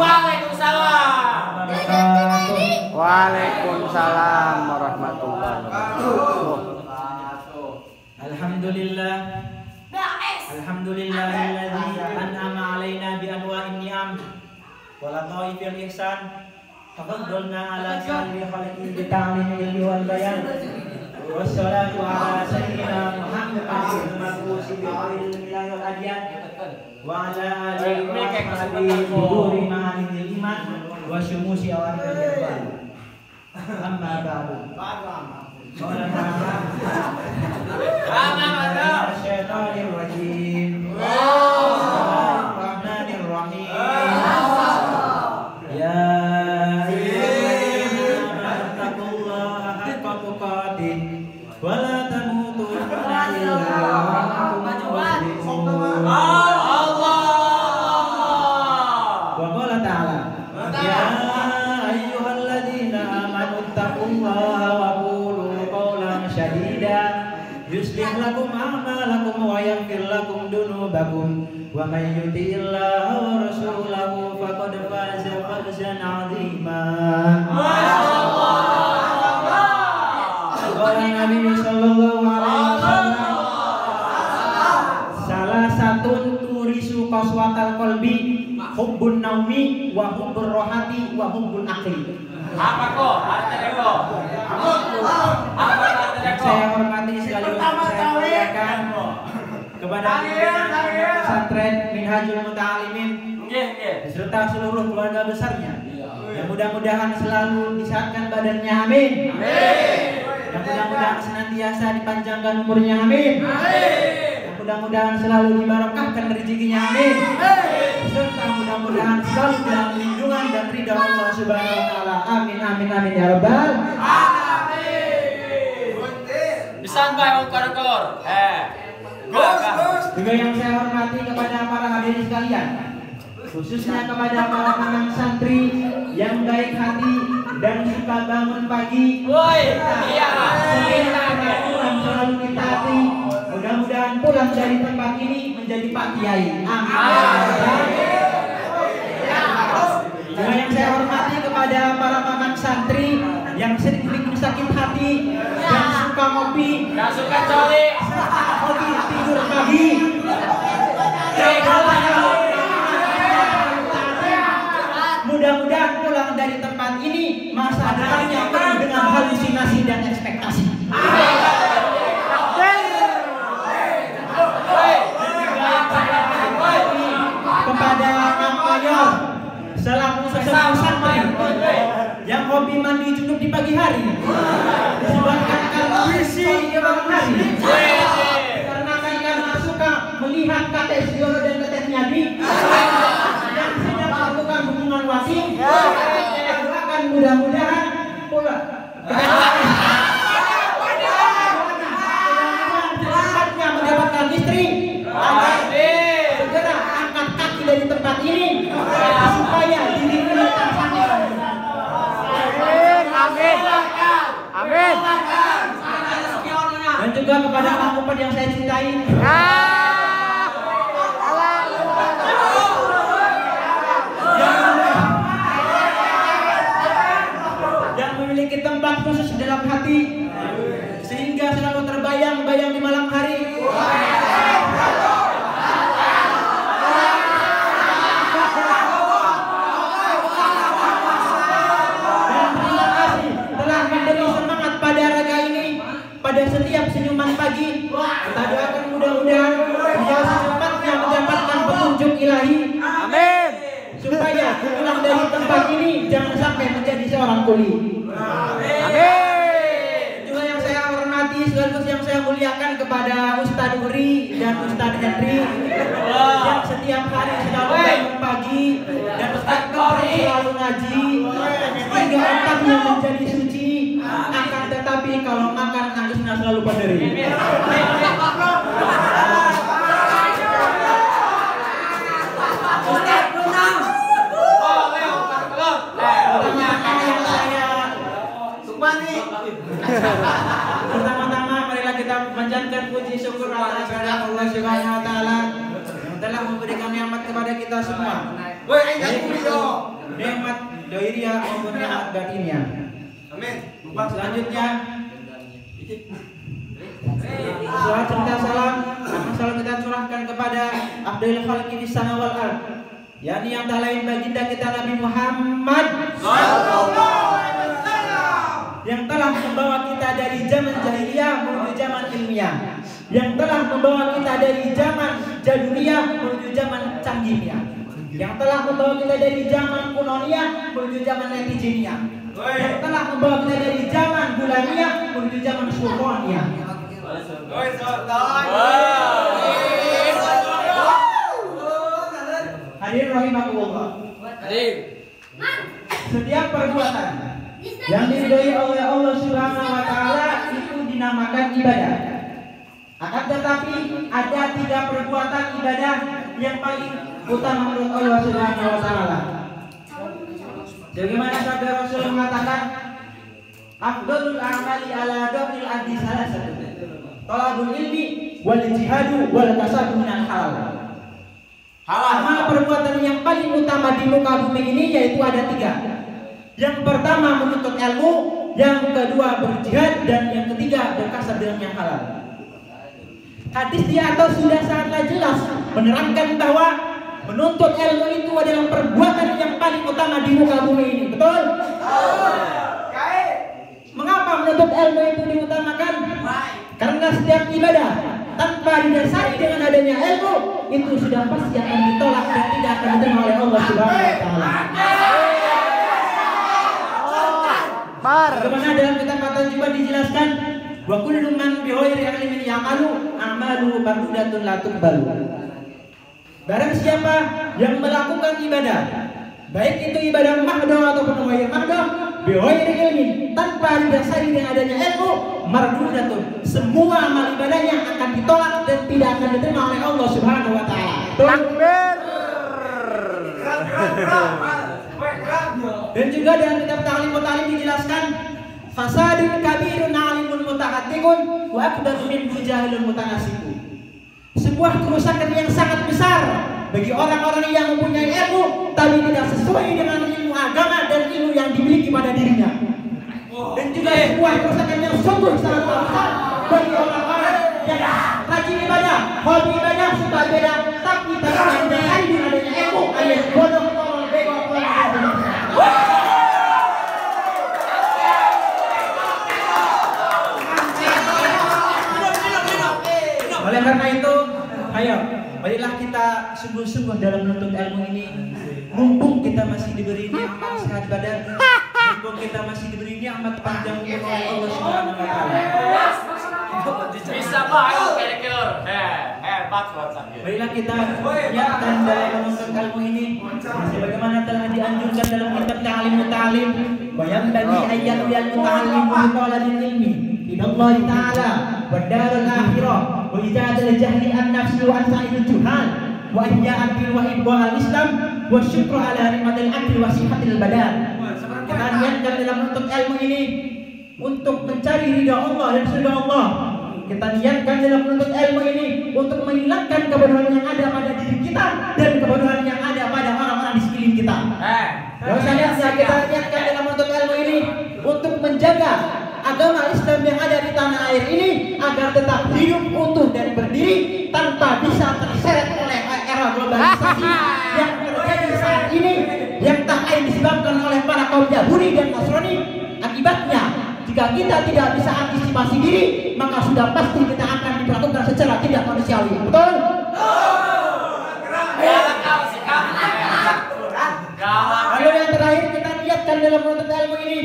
Waalaikumsalam. Waalaikumsalam warahmatullahi wabarakatuh. Alhamdulillah. Alhamdulillahilladzi an'ama 'alaina bi anwa'in ni'am wa lataifil ihsan. Tafaddalna 'ala sa'iril khalqi bi ta'limil ilmi wal bayan. Wassalatu 'ala sayyidina Muhammadin al-mab'usi bi khairil milal wal adyan. Wa 'ala alihi wa sahbihi bi ma'anil iman wa syumusi awamiril irfan. Amma ba'du. Bismillahirrahmanirrahim. Bismillahirrahmanirrahim. Ya ayyuhallazina taqullaha haqqa tuqatih wa la tamutunna illa wa antum muslimun. Wa qala ta'ala ya ayyuhallazina amanu taqullaha wa qulu qawlan sadida yuslih lakum a'malakum wa yaghfir lakum dunubakum wa may yuti'illaha wa rasulahu faqad faza fawzan 'azima. Masyaallah. Qala Nabi sallallahu alaihi wasallam salah satu turisu qaswatal qalbi hubbun naumi wa hubbur rohati wa hubbul akli. Apa kok? Artinya kok? Saya hormati sekaligus saya muliakan kepada pimpinan pesantren Minhajul Muta'alimin beserta seluruh keluarga besarnya. Yang mudah-mudahan selalu disehatkan badannya, amin. Yang mudah-mudahan senantiasa dipanjangkan umurnya, amin. Yang mudah-mudahan selalu dibarokahkan rezekinya, amin. Serta mudah-mudahan selalu dalam lindungan dan ridha Allah Subhanahu wa taala. Amin amin amin ya rabbal alamin. Disantai om kor. Juga yang saya hormati kepada para hadirin sekalian, khususnya kepada para mamang santri yang baik hati dan suka bangun pagi. Woi, iya. Pulang selalu ditaati. Mudah-mudahan pulang dari tempat ini menjadi Pak Kiai. Amin. Juga yang saya hormati kepada para mamang santri yang sering bikin sakit hati dan suka ngopi, Gak suka coli. ngopi tidur pagi. Mudah-mudahan pulang dari tempat ini masa depannya penuh dengan halusinasi dan ekspektasi. Kepada Kang Mayor selaku sesepuh santri yang hobi mandi junub di pagi hari, disebabkan karena visi di malam hari, karena suka melihat kates Yoro dan kates Nyadi yang sedang melakukan hubungan wasi, akan mudah-mudahan pula secepatnya mendapatkan istri. Segera angkat kaki dari tempat ini supaya diri kita tersangka. Amin. Dan juga kepada Kang Upad yang saya cintai. Yang memiliki tempat khusus dalam hati sehingga selalu terbayang-bayang di malam hari. Pada setiap senyuman pagi, kita doakan mudah-mudahan dia secepatnya mendapatkan petunjuk ilahi. Amin. Supaya pulang dari tempat ini jangan sampai menjadi seorang kuli. Amin. Juga yang saya hormati sekaligus yang saya muliakan kepada Ustadz Uri dan Ustadz Henry yang setiap hari selalu bangun pagi dan Ustadz Uri selalu ngaji hingga otaknya menjadi suci. Akan tetapi kalau makan nangisnya selalu penderi. Pertama-tama marilah kita panjatkan puji syukur atas kehadirat Allah Subhanahu wa taala yang telah memberikan nikmat kepada kita semua. nikmat dohiriyah maupun nikmat batiniyah. Amin. Selanjutnya Salat serta salam kita curahkan kepada Abdul Khalqi di sana wal ard, yakni yang tak lain baginda kita Nabi Muhammad yang telah membawa kita dari zaman jahiliyah menuju zaman ilmiah, yang telah membawa kita dari zaman jaduliyah menuju zaman canggihnya, yang telah membawa kita dari zaman kunoniyah menuju zaman netizeniyah, yang telah membawa kita dari zaman bulaniyah menuju zaman sultaniyah. Hadirin rahimakumullah. Setiap perbuatan yang diridhoi oleh Allah Subhanahu wa taala itu dinamakan ibadah. Akan tetapi ada 3 perbuatan ibadah yang paling utama menurut Allah Subhanahu wa taala. Bagaimana sabda Rasul mengatakan, afdhalul a'mali ala dhafil addi salasatun. Talabul ilmi wal jihadu wal kasabu minal halal. Amal perbuatan yang paling utama di muka bumi ini yaitu ada 3. Yang pertama menuntut ilmu, yang kedua berjihad, dan yang ketiga berkasab dengan yang halal. Hadis di atas sudah sangatlah jelas menerangkan bahwa menuntut ilmu itu adalah perbuatan yang paling utama di muka bumi ini. Betul? Mengapa menuntut ilmu itu diutamakan? Karena setiap ibadah tanpa didasari dengan adanya ilmu itu sudah pasti akan ditolak dan tidak akan diterima oleh Allah Subhanahu wa taala. Bagaimana dalam kitab Matan juga dijelaskan, wa kullu man bi ghairi ilmin ya'malu a'malu mardudatun la tuqbalu. Barang siapa yang melakukan ibadah, baik itu ibadah mahdoh ataupun ghairi mahdoh, bi ghairi ilmin, tanpa didasari dengan adanya ilmu, mardudatun, semua amal ibadahnya akan ditolak dan tidak akan diterima oleh Allah Subhanahu wa taala. Takbir. Dan juga dalam kitab Ta'lim wa Ta'lim dijelaskan, fasadun kabirun 'alimun mutahaddiqun wa akbaru min jahilun mutanasibun. Sebuah kerusakan yang sangat besar bagi orang-orang yang mempunyai ilmu tapi tidak sesuai dengan ilmu agama dan ilmu yang dimiliki pada dirinya. Dan juga sebuah kerusakan yang sungguh sangat besar bagi orang-orang yang rajin ibadah, hobi ibadah, suka ibadah, tapi tidak mendasari dengan adanya ilmu, alias bodoh, tolol, bego, oleh karena itu, ayo, marilah kita sungguh-sungguh dalam menuntut ilmu ini. Mumpung kita masih diberi nikmat sehat badan, mumpung kita masih diberi nikmat panjang umur oleh Allah Subhanahu wa taala. Bisa banget kira-kira. Hebat banget. Marilah kita niatkan dalam menuntut ilmu ini sebagaimana telah dianjurkan dalam kitab Ta'lim wa Ta'lim, wa yanbaghi ayyan lil muta'allim wa talabul ilmi ila Allah taala wa darul akhirah wa ijadal jahli an nafsi wa an sa'il juhal wa ihya'an bil wa ibwal islam wa syukru ala ni'matil akli wa sihatil badan. Kita niatkan dalam menuntut ilmu ini untuk mencari ridha Allah dan surga Allah. Kita niatkan dalam menuntut ilmu ini untuk menghilangkan kebodohan yang ada pada diri kita dan kebodohan yang ada pada orang-orang di sekeliling kita. Lalu selanjutnya kita niatkan dalam menuntut ilmu ini untuk menjaga agama Islam yang ada di tanah air ini agar tetap hidup utuh dan berdiri tanpa bisa terseret oleh era globalisasi yang terjadi saat ini, yang tak lain disebabkan oleh para kaum Yahudi dan Nasrani. Akibatnya, jika kita tidak bisa antisipasi diri, maka sudah pasti kita akan diperlakukan secara tidak manusiawi. Betul? Lalu yang terakhir, kita niatkan dalam menuntut ilmu ini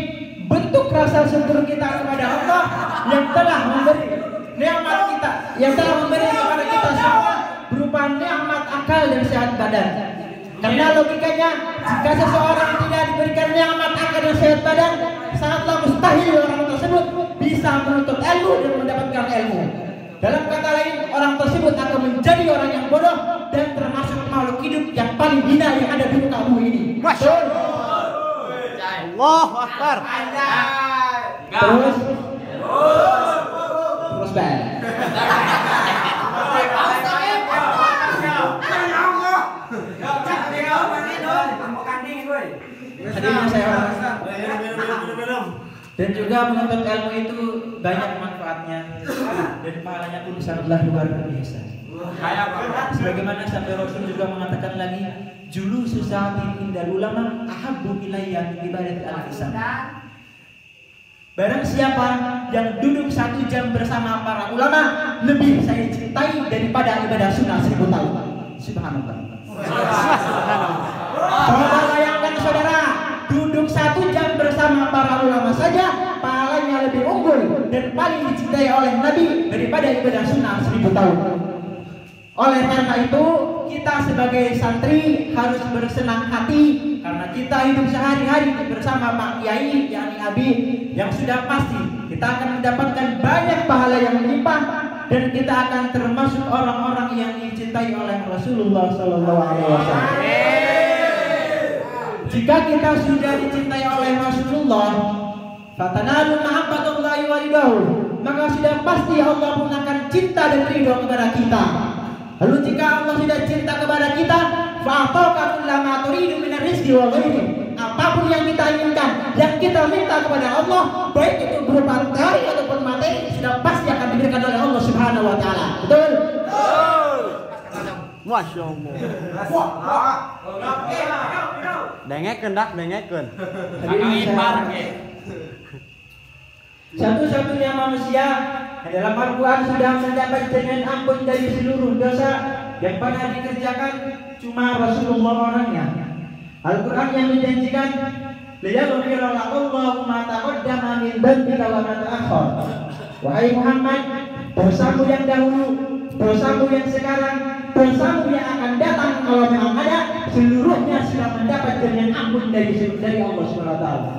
bentuk rasa syukur kita kepada Allah yang telah memberi nikmat kita, yang telah memberi kepada kita semua berupa nikmat akal dan sehat badan. Karena logikanya, jika seseorang tidak diberikan nikmat akal dan sehat badan, sangatlah mustahil orang tersebut bisa menuntut ilmu dan mendapatkan ilmu. Dalam kata lain, orang tersebut akan menjadi orang yang bodoh dan termasuk makhluk hidup yang paling hina yang ada di muka bumi ini. Masya Allah. Allahu Akbar. Terus bang. Hadirin saya hormati. Dan juga menuntut ilmu itu banyak manfaatnya dan pahalanya pun sangatlah luar biasa. Sebagaimana sampai Rasul juga mengatakan lagi, julusu sa'atin indal ulama ahabbu ilayya min ibadati alfi sana. Barang siapa yang duduk 1 jam bersama para ulama lebih saya cintai daripada ibadah sunnah 1000 tahun. Subhanallah. Coba bayangkan saudara, duduk 1 jam bersama para ulama saja pahalanya lebih unggul dan paling dicintai oleh Nabi daripada ibadah sunnah 1000 tahun. Oleh karena itu kita sebagai santri harus bersenang hati karena kita hidup sehari-hari bersama Pak Kiai yakni Abi yang sudah pasti kita akan mendapatkan banyak pahala yang melimpah dan kita akan termasuk orang-orang yang dicintai oleh Rasulullah SAW. Jika kita sudah dicintai oleh Rasulullah, fatanalu mahabbatullahi wa ridahu, maka sudah pasti Allah pun akan cinta dan ridho kepada kita. Lalu jika Allah sudah cinta kepada kita, fa'ataka kullama turidu minar rizqi wa ghairihi. Apapun yang kita inginkan, yang kita minta kepada Allah, baik itu berupa materi ataupun materi, sudah pasti akan diberikan oleh Allah Subhanahu wa taala. Betul? Masya Allah. Dengekeun dak, dengekeun. Satu-satunya manusia dalam Al-Quran sudah mendapat jaminan ampun dari seluruh dosa yang pernah dikerjakan cuma Rasulullah orangnya. Al-Quran yang menjanjikan liyaghfira lakallahu ma taqaddama min dhanbika wa ma ta'akhkhar. Wahai Muhammad, dosamu yang dahulu, dosamu yang sekarang, dosamu yang akan datang kalau memang ada, seluruhnya sudah mendapat jaminan ampun dari Allah Subhanahu wa taala.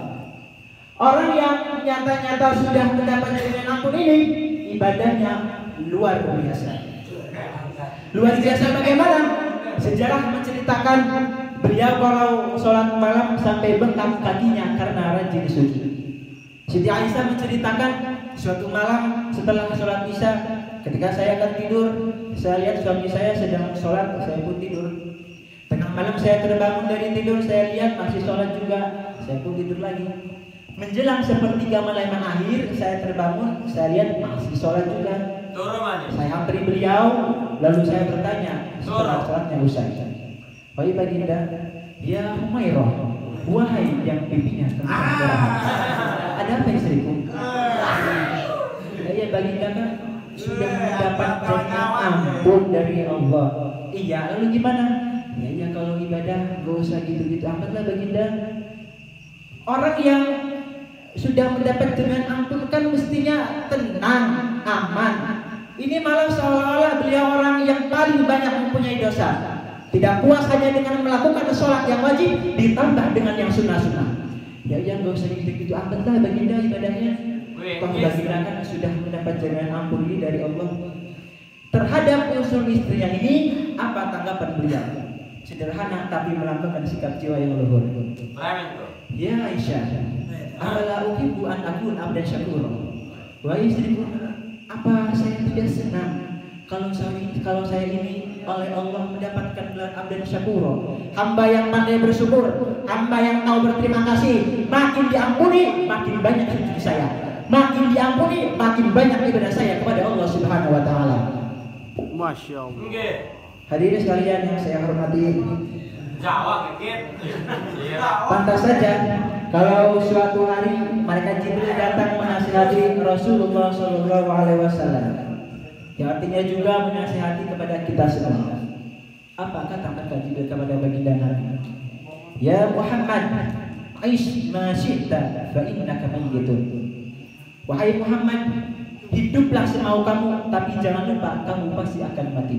Orang yang nyata-nyata sudah mendapat jaminan ampun ini, ibadahnya luar biasa. Luar biasa bagaimana? Sejarah menceritakan beliau kalau sholat malam sampai bengkak kakinya karena rajin sujud. Siti Aisyah menceritakan suatu malam setelah sholat isya, ketika saya akan tidur, saya lihat suami saya sedang sholat, saya pun tidur. Tengah malam saya terbangun dari tidur, saya lihat masih sholat juga, saya pun tidur lagi. Menjelang sepertiga malam akhir, saya terbangun, saya lihat masih sholat juga. Saya hampiri beliau, lalu saya bertanya setelah sholatnya usai, wahai baginda, ya Humairah, wahai yang pipinya tentang darah, ada apa istriku? Ya baginda kan sudah mendapat jaminan ampun dari Allah. Iya, lalu gimana? Ya kalau ibadah gak usah gitu-gitu amatlah baginda. Orang yang sudah mendapat jaminan ampun kan mestinya tenang, aman. Ini malah seolah-olah beliau orang yang paling banyak mempunyai dosa. Tidak puas hanya dengan melakukan sholat yang wajib, ditambah dengan yang sunnah-sunnah. Ya gak usah gitu-gitu amat lah baginda ibadahnya. Toh baginda kan sudah mendapat jaminan ampun ini dari Allah. Terhadap usul istrinya ini, apa tanggapan beliau? Sederhana tapi melambangkan sikap jiwa yang luhur. Ya Aisyah, ala uhibbu an akun abdan syakura. Wahai istriku, apa saya tidak senang kalau saya ini oleh Allah mendapatkan gelar abdan syakura, hamba yang pandai bersyukur, hamba yang tahu berterima kasih. Makin diampuni, makin banyak sujud saya. Makin diampuni, makin banyak ibadah saya kepada Allah Subhanahu wa taala. Masya Allah. Hadirin sekalian yang saya hormati, pantas saja kalau suatu hari malaikat Jibril datang menasihati Rasulullah SAW, yang artinya juga menasihati kepada kita semua. Apa kata malaikat Jibril kepada baginda Nabi? Ya Muhammad, aish ma syi'ta fa innaka mayyitun. Wahai Muhammad, hiduplah semau kamu, tapi jangan lupa kamu pasti akan mati.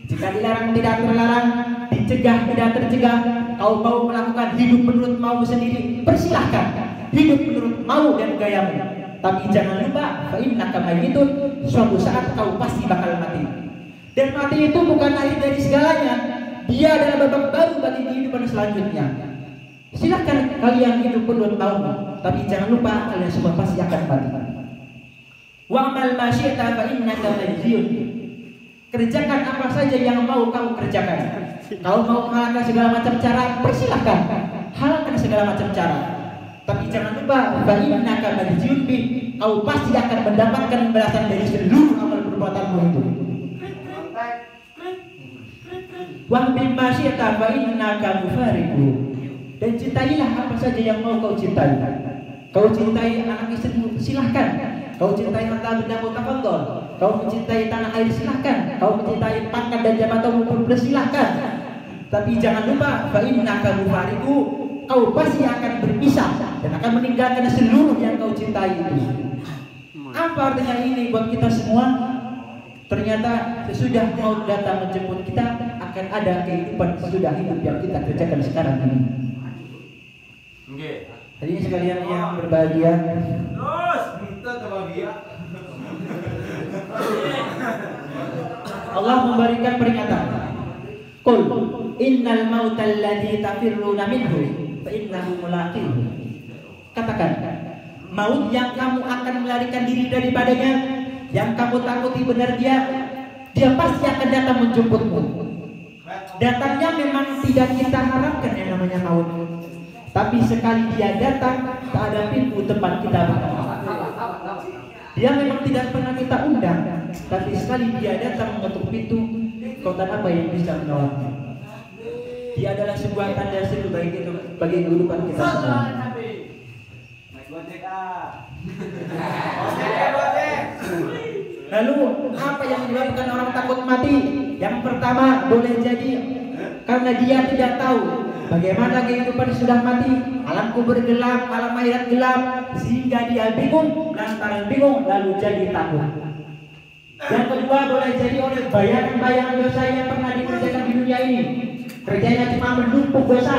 Jika dilarang tidak terlarang, dicegah tidak tercegah, kau mau melakukan hidup menurut mau sendiri, persilahkan. Hidup menurut mau dan gayamu. Tapi jangan lupa, fa innaka mayyitun, suatu saat kau pasti bakal mati. Dan mati itu bukan akhir dari segalanya. Dia adalah babak baru bagi kehidupan selanjutnya. Silahkan kalian hidup menurut maumu, tapi jangan lupa kalian semua pasti akan mati. Wa'mal ma syi'ta fa innaka majziyun. Kerjakan apa saja yang mau kamu kerjakan. Kalau mau mengalahkan segala macam cara, persilahkan. halalkan segala macam cara. Tapi jangan lupa, fa'innaka majziyun bih, kau pasti akan mendapatkan balasan dari seluruh amal perbuatanmu itu. Wa mimma syi'ta fa'innaka mufariqu. Dan cintailah apa saja yang mau kau cintai. Kau cintai anak istrimu, silahkan. Kau cintai harta bendamu, tafadhol. Kau mencintai tanah air, silahkan. Kau mencintai pangkat dan jabatanmu pun silahkan. Tapi jangan lupa, fa'innaka mufariqu, kau pasti akan berpisah dan akan meninggalkan seluruh yang kau cintai itu. Apa artinya ini buat kita semua? Ternyata sesudah maut datang menjemput kita, akan ada kehidupan sesudah hidup yang kita kerjakan sekarang ini. Hadirin sekalian yang berbahagia, Allah memberikan peringatan. Qul innal mautal ladzi tafirruna minhu fa innahu mulaqihu. Katakan, maut yang kamu akan melarikan diri daripadanya, yang kamu takuti benar dia pasti akan datang menjemputmu. Datangnya memang tidak kita harapkan yang namanya maut. Tapi sekali dia datang, tak ada pintu tempat kita berada. Dia memang tidak pernah kita undang, tapi sekali dia datang mengetuk pintu, kau tak apa yang bisa menolaknya. Dia adalah sebuah tanda seru bagi kehidupan kita semua. Lalu apa yang menyebabkan orang takut mati? Yang pertama boleh jadi karena dia tidak tahu bagaimana kehidupan sudah mati, alam kubur gelap, alam akhirat gelap, sehingga dia bingung, lantaran bingung lalu jadi takut. Yang kedua boleh jadi oleh bayangan-bayangan dosa yang pernah dikerjakan di dunia ini. Kerjanya cuma menumpuk dosa,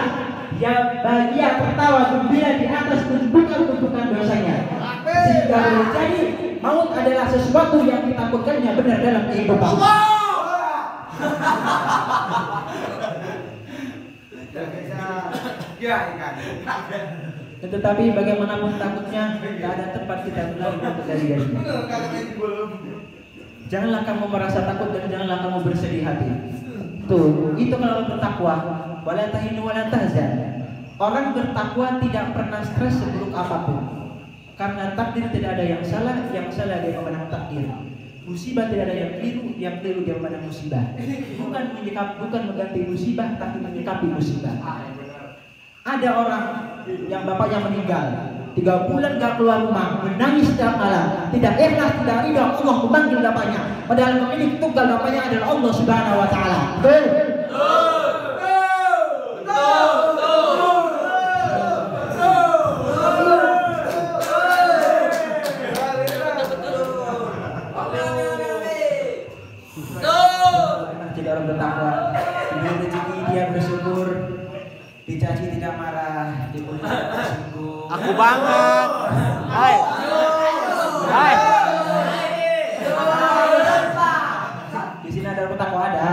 dia bahagia tertawa gembira di atas tumpukan-tumpukan dosanya. Sehingga boleh jadi maut adalah sesuatu yang ditakutkannya benar dalam kehidupan. Tetapi bagaimanapun takutnya, tidak ada tempat kita berlari dari darinya. Janganlah kamu merasa takut dan janganlah kamu bersedih hati. Tuh, itu kalau bertakwa. Wala tahinu wala tahzan. Orang bertakwa tidak pernah stres seburuk apapun. Karena takdir tidak ada yang salah dia memandang takdir. Musibah tidak ada yang keliru dia memandang musibah. Bukan mengganti musibah, tapi menyikapi musibah. Ada orang yang bapaknya meninggal, 3 bulan gak keluar rumah, menangis setiap malam, tidak ikhlas, tidak ridho, Allah memanggil bapaknya. Padahal pemilik tunggal bapaknya adalah Allah Subhanahu Wa Taala. Jadi orang bertakwa, diberi rezeki dia bersyukur, dicaci tidak marah, dipuji bersungguh. Aku banget. Hai. Hai. Di sini ada bertakwa ada.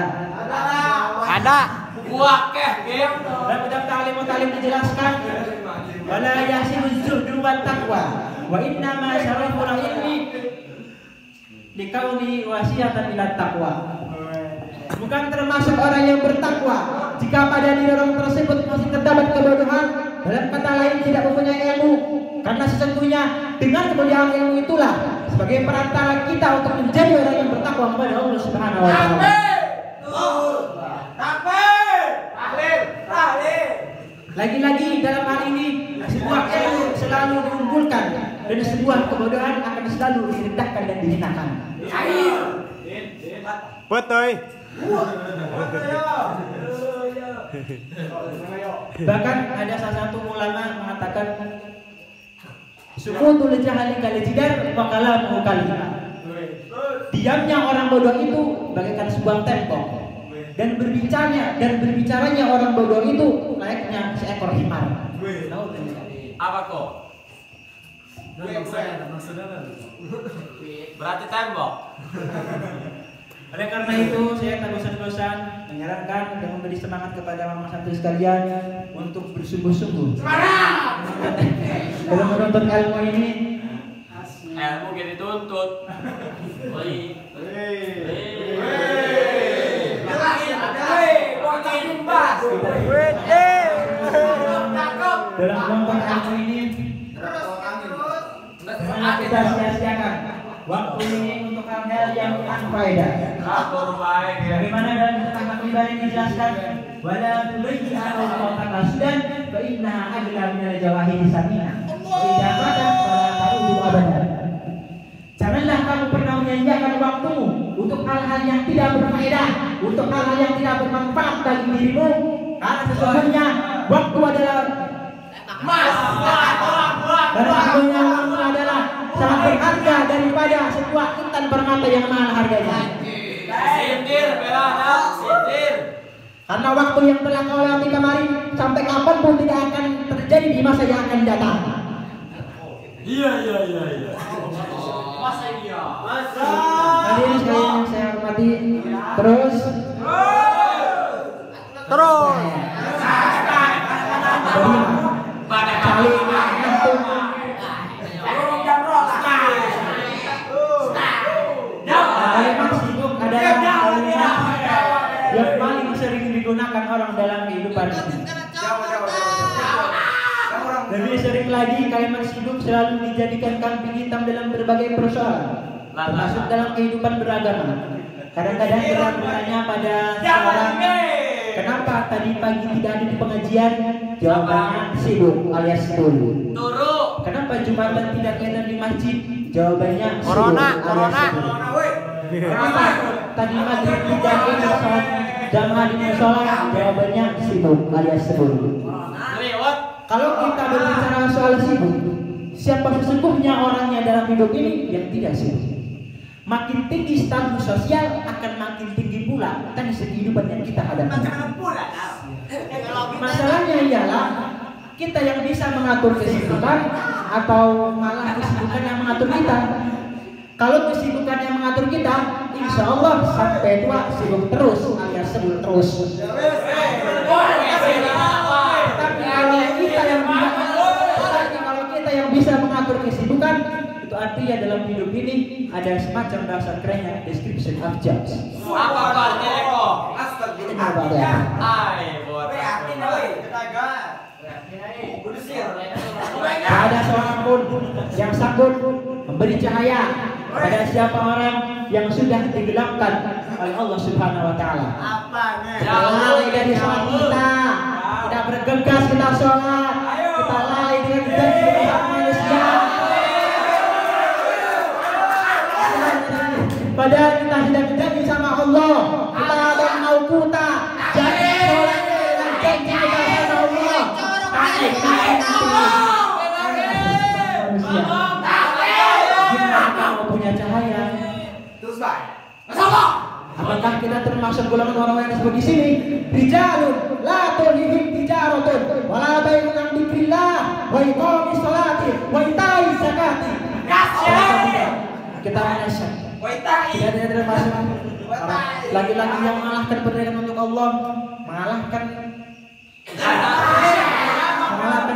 Ada. Buah keh, game. Dan dalam ta'lim dijelaskan, wala yasimu zuhdu wat taqwa, wa inna ma syaraful ilmi likauni wasiatan ila taqwa. Bukan termasuk orang yang bertakwa jika pada diri orang tersebut masih terdapat kebodohan, dalam kata lain tidak mempunyai ilmu. Karena sesungguhnya dengan kemuliaan ilmu itulah sebagai perantara kita untuk menjadi orang yang bertakwa kepada Allah Subhanahu Wa Taala. Lagi-lagi dalam hal ini sebuah ilmu selalu diunggulkan dan sebuah kebodohan akan selalu direndahkan dan dihinakan. Betul. Bahkan ada salah satu ulama mengatakan sukutul jahali kal jidar wa kalamuhu kalimah. Diamnya orang bodoh itu bagaikan sebuah tembok dan berbicaranya orang bodoh itu layaknya seekor himar. Apa kok? Berarti tembok. Oleh karena itu saya tak bosan-bosan menyarankan dan memberi semangat kepada mama santri sekalian untuk bersungguh-sungguh dalam menuntut ilmu ini. Ilmu gitu dituntut. dalam kelompok ilmu ini jangan kita sia-siakan waktu ini untuk hal-hal yang berfaedah. Bagaimana dalam kitab pribadi dijelaskan wala tubayyi al-qawta sudan fa innaha agla min al-jawahir samina wa idza mata fala ta'udu abadan. Janganlah kamu pernah menyanyiakan waktumu untuk hal-hal yang tidak berfaedah, untuk hal-hal yang tidak bermanfaat bagi dirimu, karena sesungguhnya waktu adalah emas. Dan sesungguhnya waktu adalah sangat berharga daripada sebuah intan permata yang mahal harganya. Sindir, bela, sindir. Karena waktu yang telah kau lewati kemarin sampai kapanpun tidak akan terjadi di masa yang akan datang. Iya. Masa iya. Hadirin sekalian yang saya hormati, terus saling menyentuh. Kalimat sibuk adalah kalimat yang paling sering digunakan orang dalam kehidupan. Lebih sering lagi kalimat sibuk selalu dijadikan kambing hitam dalam berbagai persoalan, termasuk dalam kehidupan beragama. Kadang-kadang kita bertanya pada seorang, kenapa tadi pagi tidak ada di pengajian? Jawabannya sibuk alias turu. Kenapa Jumatan tidak enak di masjid? Jawabannya sibuk Corona. Kenapa tadi maghrib tidak enak sholat jamaah di musola? Jawabannya sibuk alias turu. Kalau kita berbicara soal sibuk, siapa sesungguhnya orangnya dalam hidup ini yang tidak sibuk? Makin tinggi status sosial akan makin tinggi pula tensi kehidupan yang kita hadapi. Masalahnya ialah kita yang bisa mengatur kesibukan atau malah kesibukan yang mengatur kita. Kalau kesibukan yang mengatur kita, insya Allah sampai tua sibuk terus alias sebul terus. Kalau kita yang bisa mengatur kesibukan, itu artinya dalam hidup ini ada semacam bahasa kerennya description of jobs. Apa artinya kok? Ada seorang pun yang sanggup memberi cahaya pada siapa orang yang sudah digelapkan oleh Allah Subhanahu wa taala. Kita lalai dari sholat kita, tidak bergegas kita sholat, kita lalai dengan janji dengan manusia. Padahal kita sudah berjanji sama Allah, kita ada mau kuta, jadi sholatnya dengan janji kita sama Allah. Gimana mau punya cahaya? Apakah kita termasuk golongan orang-orang yang disebut di sini? Rijalun la tulhihim tijaratun wa la bai'un an dzikrillah wa iqamis sholati wa ita'iz zakati. Kita menasya. Tidak termasuk laki-laki yang mengalahkan perdagangan untuk Allah, mengalahkan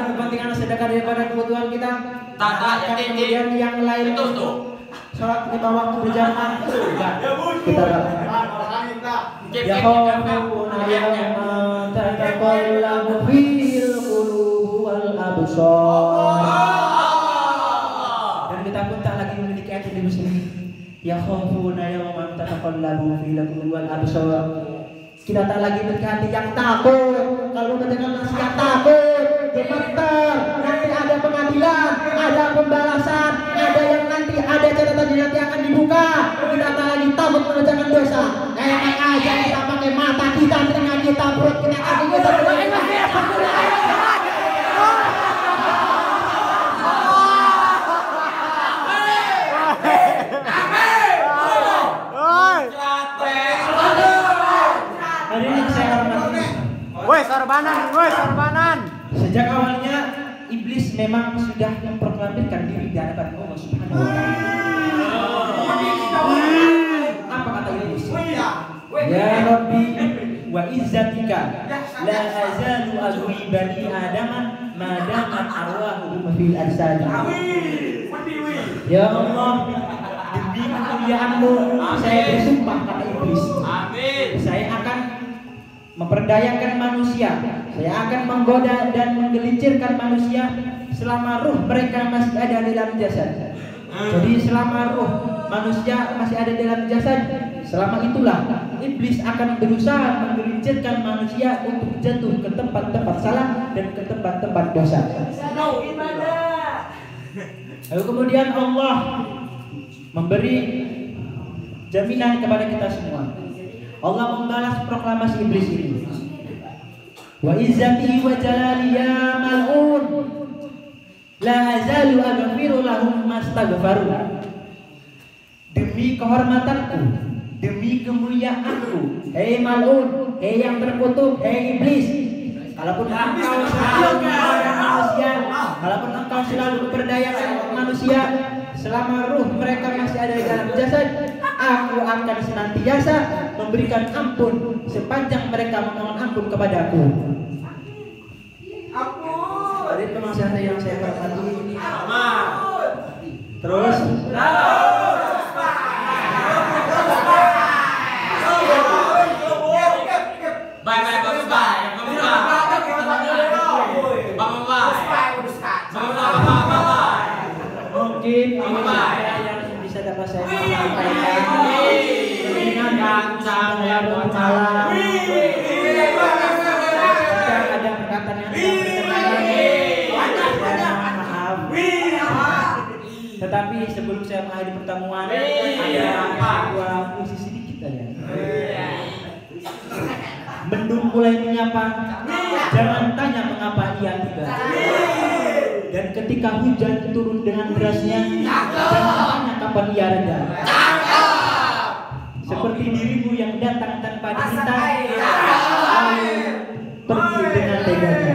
kepentingan sedekah daripada kebutuhan kita. Kemudian yang lain sholat lima waktu berjamaah kita yakhafuna yawman tataqallabu fil qulubi wal absar. Dan kita pun tak lagi memiliki hati di muslim. Yakhafuna yawman tataqallabu fil qulubi wal absar. Kita tak lagi memiliki hati yang takut. Kalau mendengar nasihat takut, gemeter, nanti ada pengadilan, ada pembalasan, ada yang nanti ada catatan yang nanti akan dibuka. Kita tak lagi takut mengerjakan dosa. Enak aja kita pakai mata kita, telinga kita, perut kita, kaki kita, sorbanan. Sejak awalnya iblis memang sudah memproklamirkan diri di hadapan Allah Subhanahu wa taala. Apa kata iblis? Ya Rabbi wa izzatika la azalu azwi bani Adam ma damat arwahuhum fil ajsad. Ya Allah, demi kemuliaan-Mu saya bersumpah kata iblis. Amin. Saya akan memperdayakan manusia. Saya akan menggoda dan menggelincirkan manusia selama ruh mereka masih ada dalam jasad. Jadi selama ruh manusia masih ada dalam jasad, selama itulah iblis akan berusaha menggelincirkan manusia untuk jatuh ke tempat-tempat salah dan ke tempat-tempat dosa. Lalu kemudian Allah memberi jaminan kepada kita semua. Allah membalas proklamasi iblis ini. Wa izzati wa jalali ya mal'un la azalu aghfiru lahum mastaghfaru. Demi kehormatanku, demi kemuliaanku, hei mal'un, hei yang terkutuk, hei iblis, kalaupun engkau selalu memperdayakan manusia, kalaupun engkau selalu memperdayakan manusia, selama ruh mereka masih ada di dalam jasad, aku akan senantiasa memberikan ampun sepanjang mereka memohon ampun kepadaku. Ampun. Jadi penasehat yang saya hormati. Terus. Mungkin yang bisa dapat saya sampaikan. Ada perkataan yang maaf. Tetapi sebelum saya mengakhiri pertemuan, ada sebuah puisi sedikit aja. Mendung mulai menyapa, jangan tanya mengapa ia tiba. Dan ketika hujan turun dengan derasnya, jangan tanya kapan ia reda. Seperti dirimu yang datang tanpa diminta, lalu pergi dengan teganya.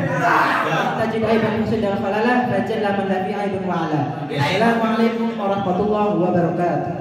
Tajid aibun sedal falala, fajalla man la fi aibun wa'ala. Assalamualaikum warahmatullahi wabarakatuh.